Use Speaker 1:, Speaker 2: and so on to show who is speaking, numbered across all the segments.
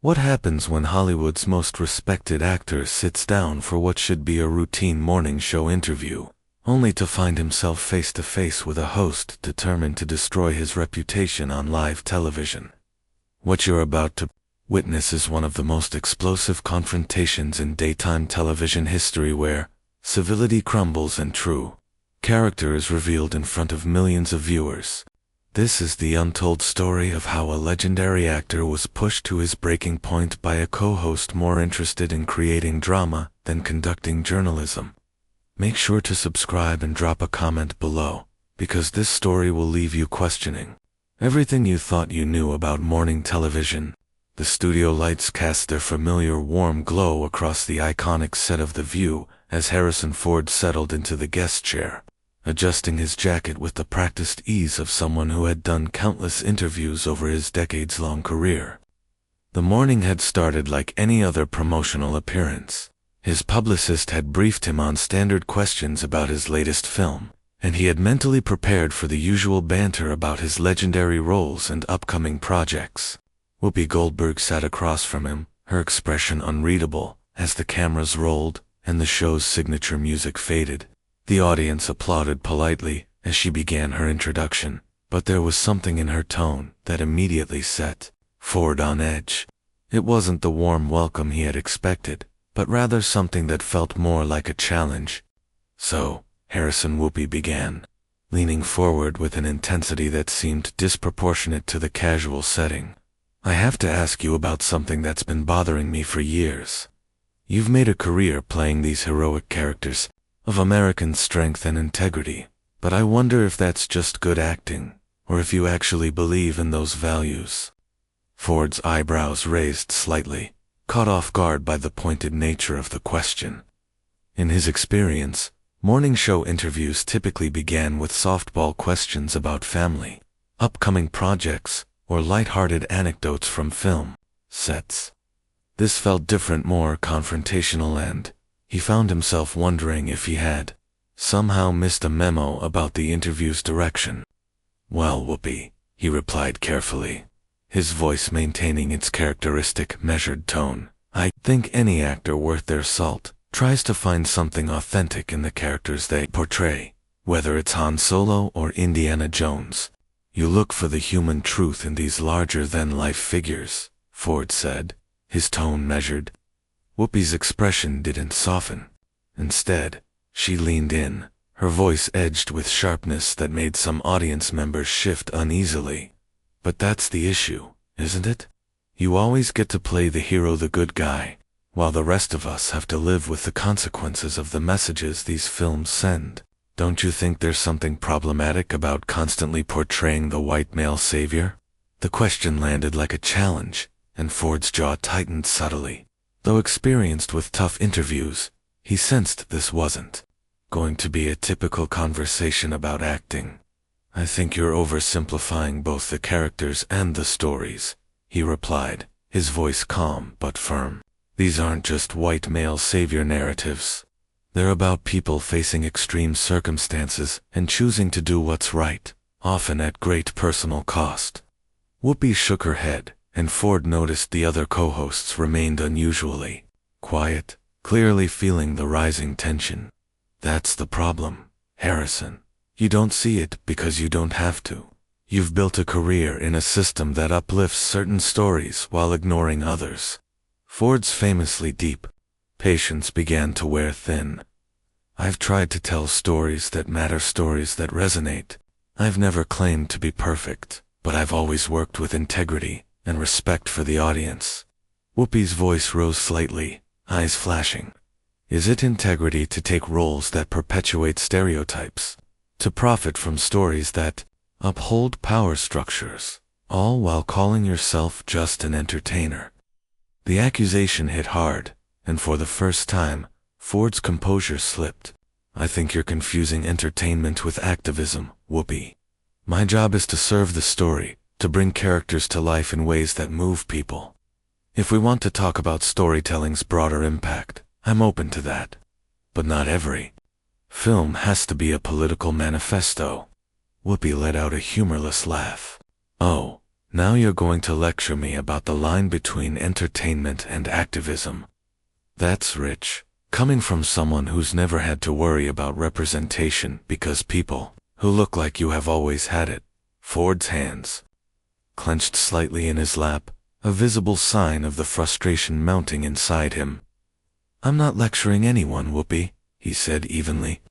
Speaker 1: What happens when Hollywood's most respected actor sits down for what should be a routine morning show interview, only to find himself face to face with a host determined to destroy his reputation on live television? What you're about to witness is one of the most explosive confrontations in daytime television history, where civility crumbles and true character is revealed in front of millions of viewers. This is the untold story of how a legendary actor was pushed to his breaking point by a co-host more interested in creating drama than conducting journalism. Make sure to subscribe and drop a comment below, because this story will leave you questioning everything you thought you knew about morning television. The studio lights cast their familiar warm glow across the iconic set of The View as Harrison Ford settled into the guest chair, adjusting his jacket with the practiced ease of someone who had done countless interviews over his decades-long career. The morning had started like any other promotional appearance. His publicist had briefed him on standard questions about his latest film, and he had mentally prepared for the usual banter about his legendary roles and upcoming projects. Whoopi Goldberg sat across from him, her expression unreadable, as the cameras rolled and the show's signature music faded. The audience applauded politely as she began her introduction, but there was something in her tone that immediately set Ford on edge. It wasn't the warm welcome he had expected, but rather something that felt more like a challenge. "So," Harrison Whoopi began, leaning forward with an intensity that seemed disproportionate to the casual setting, "I have to ask you about something that's been bothering me for years. You've made a career playing these heroic characters of American strength and integrity, but I wonder if that's just good acting, or if you actually believe in those values." Ford's eyebrows raised slightly, caught off guard by the pointed nature of the question. In his experience, morning show interviews typically began with softball questions about family, upcoming projects, or light-hearted anecdotes from film sets. This felt different, more confrontational, and he found himself wondering if he had somehow missed a memo about the interview's direction. "Well, Whoopi," he replied carefully, his voice maintaining its characteristic measured tone, "I think any actor worth their salt tries to find something authentic in the characters they portray, whether it's Han Solo or Indiana Jones. You look for the human truth in these larger-than-life figures," Ford said, his tone measured. Whoopi's expression didn't soften. Instead, she leaned in, her voice edged with sharpness that made some audience members shift uneasily. "But that's the issue, isn't it? You always get to play the hero, the good guy, while the rest of us have to live with the consequences of the messages these films send. Don't you think there's something problematic about constantly portraying the white male savior?" The question landed like a challenge, and Ford's jaw tightened subtly. Though experienced with tough interviews, he sensed this wasn't going to be a typical conversation about acting. "I think you're oversimplifying both the characters and the stories," he replied, his voice calm but firm. "These aren't just white male savior narratives. They're about people facing extreme circumstances and choosing to do what's right, often at great personal cost." Whoopi shook her head, and Ford noticed the other co-hosts remained unusually quiet, clearly feeling the rising tension. "That's the problem, Harrison. You don't see it because you don't have to. You've built a career in a system that uplifts certain stories while ignoring others." Ford's famously deep patience began to wear thin. "I've tried to tell stories that matter, stories that resonate. I've never claimed to be perfect, but I've always worked with integrity and respect for the audience." Whoopi's voice rose slightly, eyes flashing. "Is it integrity to take roles that perpetuate stereotypes, to profit from stories that uphold power structures, all while calling yourself just an entertainer?" The accusation hit hard, and for the first time, Ford's composure slipped. "I think you're confusing entertainment with activism, Whoopi. My job is to serve the story, to bring characters to life in ways that move people. If we want to talk about storytelling's broader impact, I'm open to that. But not every film has to be a political manifesto." Whoopi let out a humorless laugh. "Oh, Now you're going to lecture me about the line between entertainment and activism. That's rich, coming from someone who's never had to worry about representation because people who look like you have always had it. Ford's hands clenched slightly in his lap, a visible sign of the frustration mounting inside him. I'm not lecturing anyone, Whoopi, he said evenly.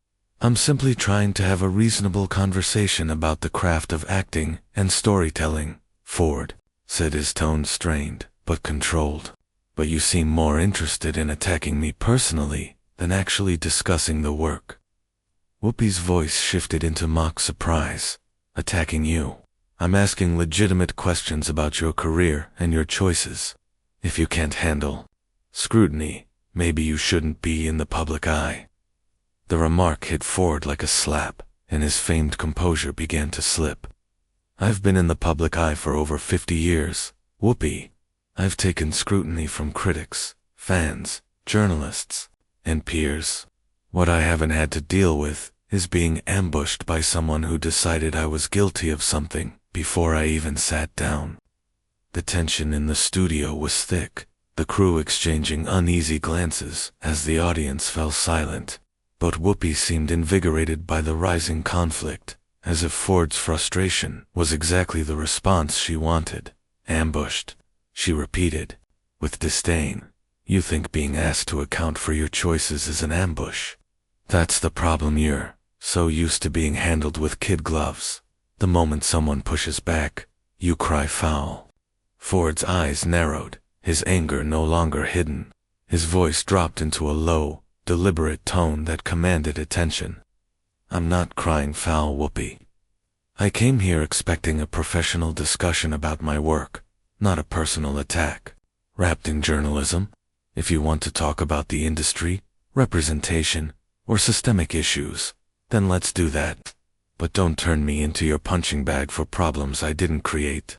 Speaker 1: I'm simply trying to have a reasonable conversation about the craft of acting and storytelling. Ford said, his tone strained but controlled. But you seem more interested in attacking me personally than actually discussing the work. Whoopi's voice shifted into mock surprise. Attacking you? I'm asking legitimate questions about your career and your choices. If you can't handle scrutiny, maybe you shouldn't be in the public eye. The remark hit Ford like a slap, and his famed composure began to slip. I've been in the public eye for over 50 years, Whoopi. I've taken scrutiny from critics, fans, journalists, and peers. What I haven't had to deal with is being ambushed by someone who decided I was guilty of something before I even sat down. The tension in the studio was thick, the crew exchanging uneasy glances as the audience fell silent. But Whoopi seemed invigorated by the rising conflict, as if Ford's frustration was exactly the response she wanted. Ambushed, she repeated, with disdain. You think being asked to account for your choices is an ambush? That's the problem. You're so used to being handled with kid gloves. The moment someone pushes back, you cry foul. Ford's eyes narrowed, his anger no longer hidden. His voice dropped into a low, deliberate tone that commanded attention. I'm not crying foul, Whoopi. I came here expecting a professional discussion about my work, not a personal attack. Wrapped in journalism, if you want to talk about the industry, representation, or systemic issues, then let's do that. But don't turn me into your punching bag for problems I didn't create.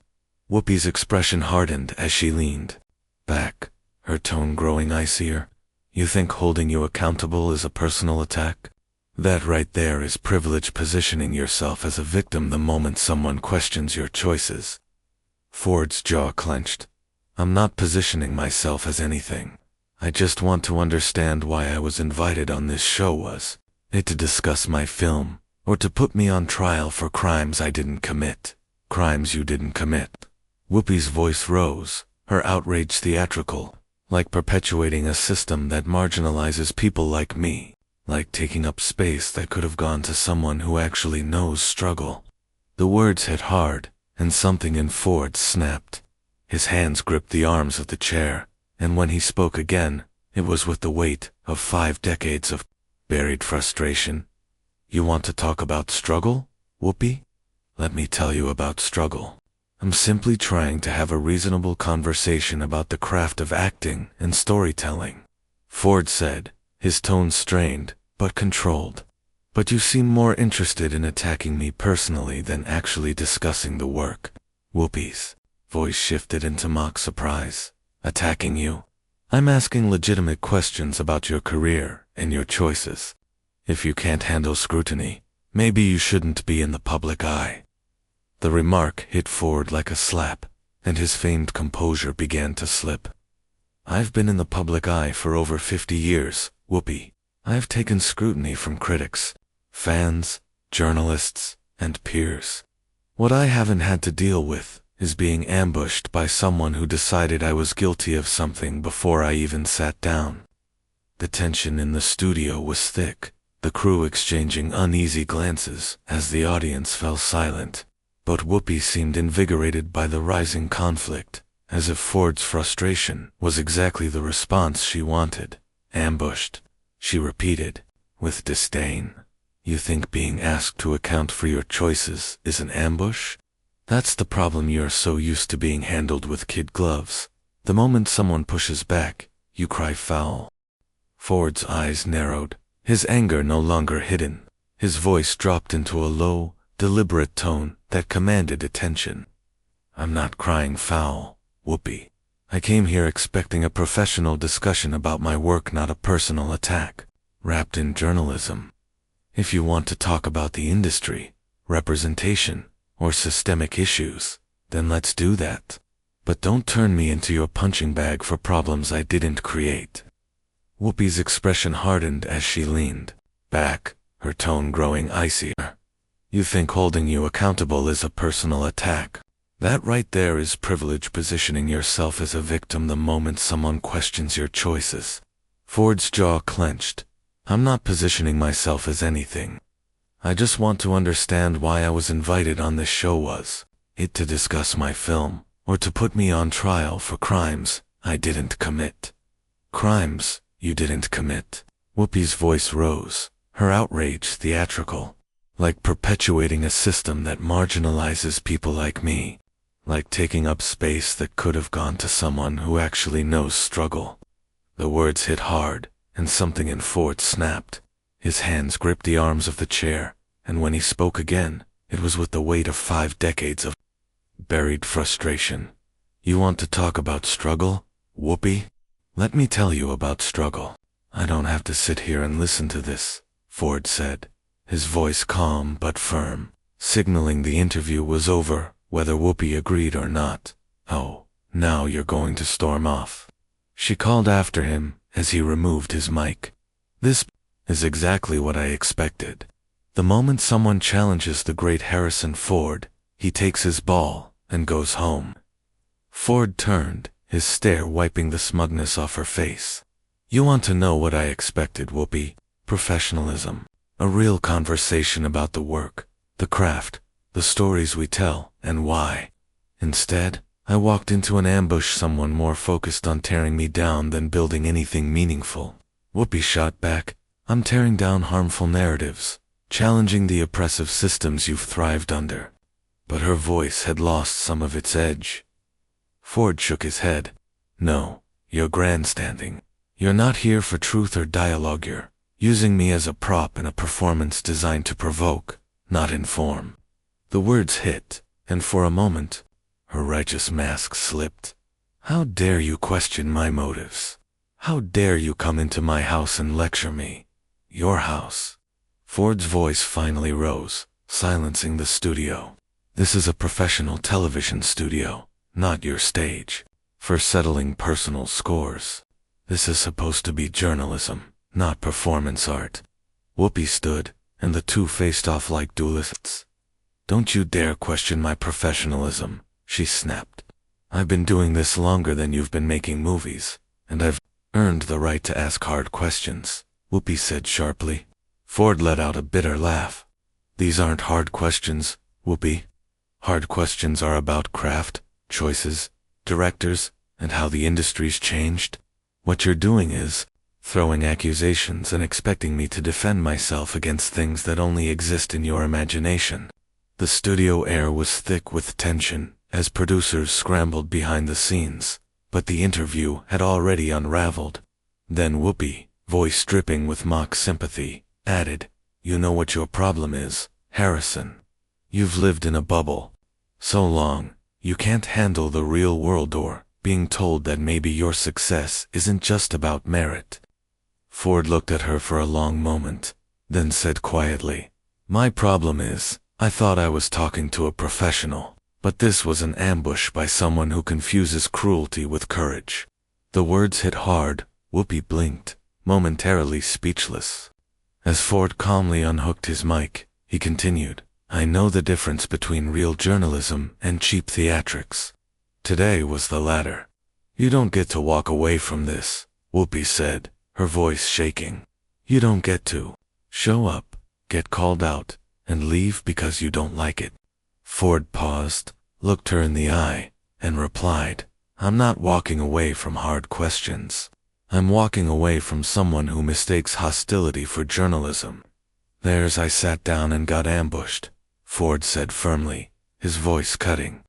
Speaker 1: Whoopi's expression hardened as she leaned back, her tone growing icier. You think holding you accountable is a personal attack? That right there is privilege, positioning yourself as a victim the moment someone questions your choices. Ford's jaw clenched. I'm not positioning myself as anything. I just want to understand why I was invited on this show. Was it to discuss my film, or to put me on trial for crimes I didn't commit? Crimes you didn't commit. Whoopi's voice rose, her outrage theatrical, like perpetuating a system that marginalizes people like me, like taking up space that could have gone to someone who actually knows struggle. The words hit hard, and something in Ford snapped. His hands gripped the arms of the chair, and when he spoke again, it was with the weight of 5 decades of buried frustration. You want to talk about struggle, Whoopi? Let me tell you about struggle. I'm simply trying to have a reasonable conversation about the craft of acting and storytelling, Ford said, his tone strained but controlled. But you seem more interested in attacking me personally than actually discussing the work. Whoopi's voice shifted into mock surprise. Attacking you? I'm asking legitimate questions about your career and your choices. If you can't handle scrutiny, maybe you shouldn't be in the public eye. The remark hit Ford like a slap, and his famed composure began to slip. I've been in the public eye for over 50 years, Whoopi. I've taken scrutiny from critics, fans, journalists, and peers. What I haven't had to deal with is being ambushed by someone who decided I was guilty of something before I even sat down. The tension in the studio was thick, the crew exchanging uneasy glances as the audience fell silent. But Whoopi seemed invigorated by the rising conflict, as if Ford's frustration was exactly the response she wanted. Ambushed, she repeated, with disdain. You think being asked to account for your choices is an ambush? That's the problem. You're so used to being handled with kid gloves. The moment someone pushes back, you cry foul. Ford's eyes narrowed, his anger no longer hidden. His voice dropped into a low, deliberate tone that commanded attention. I'm not crying foul, Whoopi. I came here expecting a professional discussion about my work, not a personal attack. Wrapped in journalism, if you want to talk about the industry, representation, or systemic issues, Then let's do that. But don't turn me into your punching bag for problems I didn't create. Whoopi's expression hardened as she leaned back, her tone growing icier. You think holding you accountable is a personal attack? That right there is privilege, positioning yourself as a victim the moment someone questions your choices. Ford's jaw clenched. I'm not positioning myself as anything. I just want to understand why I was invited on this show. Was it to discuss my film, or to put me on trial for crimes I didn't commit? Crimes you didn't commit. Whoopi's voice rose, her outrage theatrical. Like perpetuating a system that marginalizes people like me. Like taking up space that could have gone to someone who actually knows struggle. The words hit hard, and something in Ford snapped. His hands gripped the arms of the chair, and when he spoke again, it was with the weight of 5 decades of buried frustration. You want to talk about struggle, Whoopi? Let me tell you about struggle. I don't have to sit here and listen to this, Ford said, his voice calm but firm, signaling the interview was over, whether Whoopi agreed or not. Oh, now you're going to storm off, she called after him as he removed his mic. This is exactly what I expected. The moment someone challenges the great Harrison Ford, he takes his ball and goes home. Ford turned, his stare wiping the smugness off her face. You want to know what I expected, Whoopi? Professionalism. A real conversation about the work, the craft, the stories we tell, and why. Instead, I walked into an ambush, someone more focused on tearing me down than building anything meaningful. Whoopi shot back, I'm tearing down harmful narratives, challenging the oppressive systems you've thrived under. But her voice had lost some of its edge. Ford shook his head. No, you're grandstanding. You're not here for truth or dialogue, you're using me as a prop in a performance designed to provoke, not inform. The words hit, and for a moment, her righteous mask slipped. How dare you question my motives? How dare you come into my house and lecture me? Your house. Ford's voice finally rose, silencing the studio. This is a professional television studio, not your stage, for settling personal scores. This is supposed to be journalism, not performance art. Whoopi stood, and the two faced off like duelists. Don't you dare question my professionalism, she snapped. I've been doing this longer than you've been making movies, and I've earned the right to ask hard questions, Whoopi said sharply. Ford let out a bitter laugh. These aren't hard questions, Whoopi. Hard questions are about craft, choices, directors, and how the industry's changed. What you're doing is throwing accusations and expecting me to defend myself against things that only exist in your imagination. The studio air was thick with tension as producers scrambled behind the scenes, but the interview had already unraveled. Then Whoopi, voice dripping with mock sympathy, added, You know what your problem is, Harrison. You've lived in a bubble so long, you can't handle the real world or being told that maybe your success isn't just about merit. Ford looked at her for a long moment, then said quietly, My problem is, I thought I was talking to a professional, but this was an ambush by someone who confuses cruelty with courage. The words hit hard. Whoopi blinked, momentarily speechless. As Ford calmly unhooked his mic, he continued, I know the difference between real journalism and cheap theatrics. Today was the latter. You don't get to walk away from this, Whoopi said, her voice shaking. You don't get to show up, get called out, and leave because you don't like it. Ford paused, looked her in the eye, and replied, I'm not walking away from hard questions. I'm walking away from someone who mistakes hostility for journalism. There's I sat down and got ambushed, Ford said firmly, his voice cutting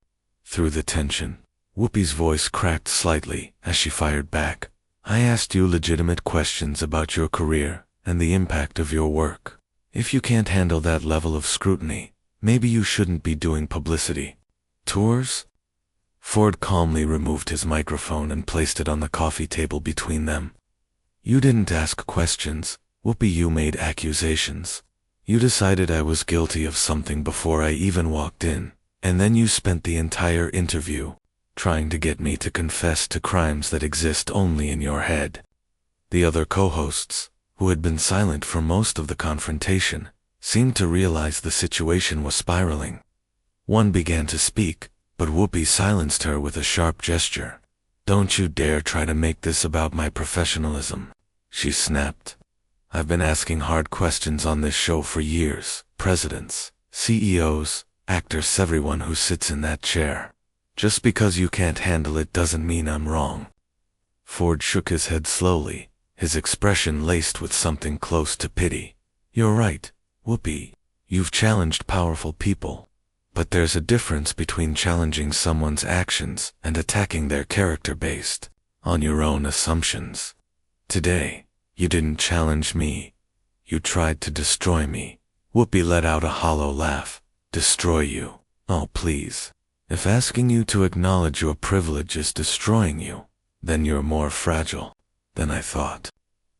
Speaker 1: through the tension. Whoopi's voice cracked slightly as she fired back. I asked you legitimate questions about your career and the impact of your work. If you can't handle that level of scrutiny, maybe you shouldn't be doing publicity tours? Ford calmly removed his microphone and placed it on the coffee table between them. You didn't ask questions, Whoopi, you made accusations. You decided I was guilty of something before I even walked in, And then you spent the entire interview trying to get me to confess to crimes that exist only in your head." The other co-hosts, who had been silent for most of the confrontation, seemed to realize the situation was spiraling. One began to speak, but Whoopi silenced her with a sharp gesture. "Don't you dare try to make this about my professionalism," she snapped. "I've been asking hard questions on this show for years. Presidents, CEOs, actors, everyone who sits in that chair. Just because you can't handle it doesn't mean I'm wrong." Ford shook his head slowly, his expression laced with something close to pity. "You're right, Whoopi. You've challenged powerful people. But there's a difference between challenging someone's actions and attacking their character based on your own assumptions. Today, you didn't challenge me. You tried to destroy me." Whoopi let out a hollow laugh. "Destroy you? Oh, please. If asking you to acknowledge your privilege is destroying you, then you're more fragile than I thought."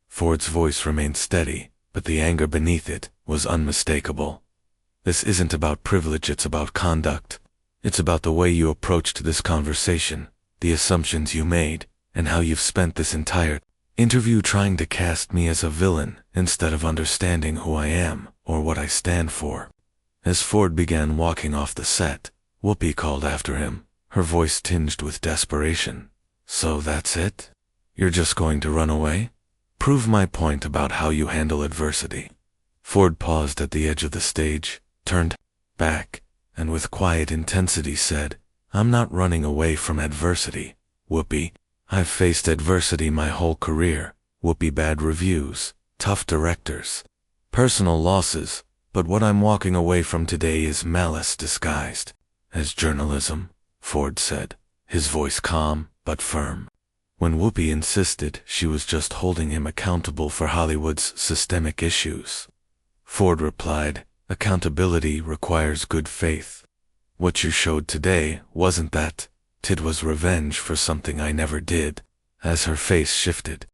Speaker 1: Ford's voice remained steady, but the anger beneath it was unmistakable. "This isn't about privilege, it's about conduct. It's about the way you approached this conversation, the assumptions you made, and how you've spent this entire interview trying to cast me as a villain instead of understanding who I am or what I stand for." As Ford began walking off the set, Whoopi called after him, her voice tinged with desperation. "So that's it? You're just going to run away? Prove my point about how you handle adversity." Ford paused at the edge of the stage, turned back, and with quiet intensity said, "I'm not running away from adversity, Whoopi. I've faced adversity my whole career. Whoopi, bad reviews, tough directors, personal losses, but what I'm walking away from today is malice disguised as journalism," Ford said, his voice calm but firm. When Whoopi insisted she was just holding him accountable for Hollywood's systemic issues, Ford replied, "Accountability requires good faith. What you showed today wasn't that. It was revenge for something I never did." As her face shifted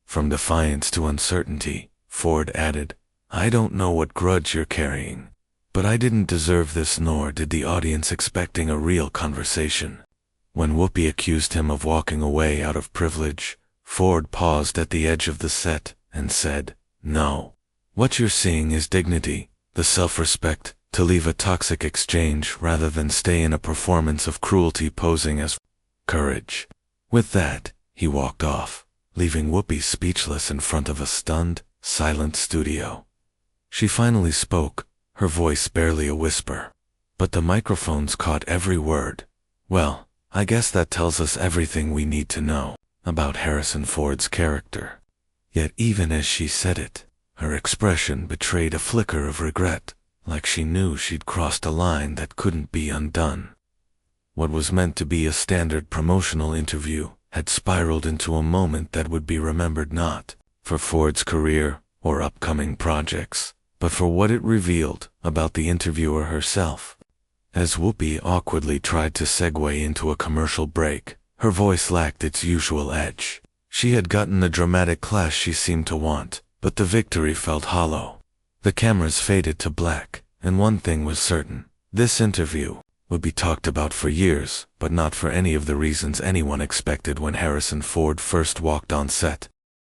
Speaker 1: from defiance to uncertainty, Ford added, "I don't know what grudge you're carrying, but I didn't deserve this, nor did the audience, expecting a real conversation." When Whoopi accused him of walking away out of privilege, Ford paused at the edge of the set and said, "No. What you're seeing is dignity, the self-respect to leave a toxic exchange rather than stay in a performance of cruelty posing as courage." With that, he walked off, leaving Whoopi speechless in front of a stunned, silent studio. She finally spoke, her voice barely a whisper, but the microphones caught every word. "Well, I guess that tells us everything we need to know about Harrison Ford's character." Yet even as she said it, her expression betrayed a flicker of regret, like she knew she'd crossed a line that couldn't be undone. What was meant to be a standard promotional interview had spiraled into a moment that would be remembered not for Ford's career or upcoming projects, but for what it revealed about the interviewer herself. As Whoopi awkwardly tried to segue into a commercial break, her voice lacked its usual edge. She had gotten the dramatic clash she seemed to want, but the victory felt hollow. The cameras faded to black, and one thing was certain: this interview would be talked about for years, but not for any of the reasons anyone expected when Harrison Ford first walked on set.